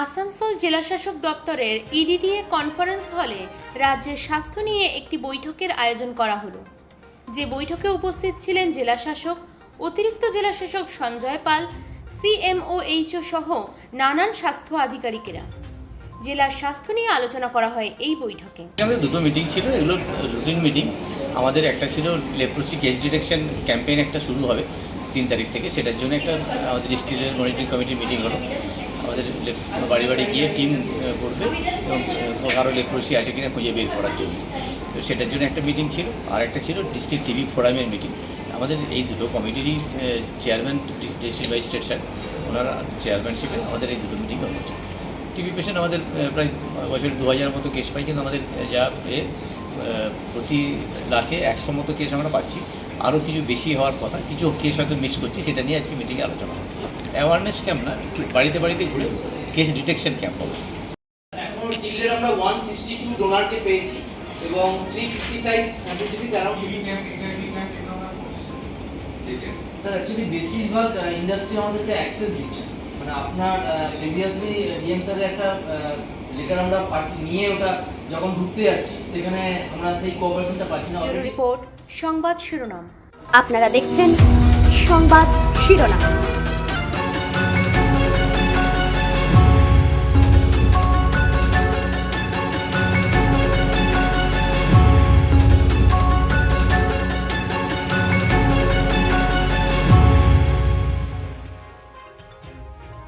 আসানসোল জেলাশাসক দপ্তরের ইডিডিএ কনফারেন্স হলে রাজ্যের স্বাস্থ্য নিয়ে একটি বৈঠকের আয়োজন করা হলো। যে বৈঠকে উপস্থিত ছিলেন জেলাশাসক, অতিরিক্ত জেলাশাসক সঞ্জয় পাল, CMOHO সহ নানান স্বাস্থ্য আধিকারিকেরা। জেলার স্বাস্থ্য নিয়ে আলোচনা করা হয় এই বৈঠকে। আমাদের দুটো মিটিং ছিল, এগুলো রুটিন মিটিং। আমাদের একটা ছিল লেপ্রোসি কেস ডিটেকশন ক্যাম্পেইন, একটা শুরু হবে 3 তারিখ থেকে, সেটার জন্য একটা আমাদের ডিস্ট্রিক্টের মনিটরিং কমিটি মিটিং হলো। আমাদের বাড়ি বাড়ি গিয়ে টিম করবে এবং কারো লেপ্রোসি আছে কিনা খুঁজে বের করার জন্য, তো সেটার জন্য একটা মিটিং ছিল। আর একটা ছিল ডিস্ট্রিক্ট টিবি ফোরামের মিটিং। আমাদের এই দুটো কমিটিরই চেয়ারম্যান ডিস্ট্রিক্ট ম্যাজিস্ট্রেট স্যার, ওনারা চেয়ারম্যানশিপে আমাদের এই দুটো মিটিং হচ্ছে। টিবি পেশেন্ট আমাদের প্রায় বছরে 2000 মতো কেস পাই, কিন্তু আমাদের যা প্রতি লাখে 100 মতো কেস আমরা পাচ্ছি। আরও কিছু বেশি হওয়ার কথা, কিছু কেস হয়তো মিস করছি, সেটা নিয়ে আজকে মিটিংয়ে আলোচনা হবে। অ্যাওয়ারনেস ক্যাম্প না, বাড়িতে বাড়িতে ঘুরে কেস ডিটেকশন ক্যাম্প হবে। এখন টিলের আমরা 162 ডোনারকে পেয়েছি এবং 356 অ্যারাউন্ড স্যার। অ্যাকচুয়ালি বেশিরভাগ ইন্ডাস্ট্রি আমাদেরকে অ্যাক্সেস দিচ্ছে, মানে আপনার প্রিভিয়াসলি ডিএম স্যারের একটা লেটার আমরা নিয়ে ওটা যখন ঢুকতে যাচ্ছি, সেখানে আমরা সেই কোঅপারেশনটা পাচ্ছি না। রিপোর্ট সংবাদ শিরোনাম। আপনারা দেখছেন সংবাদ শিরোনাম।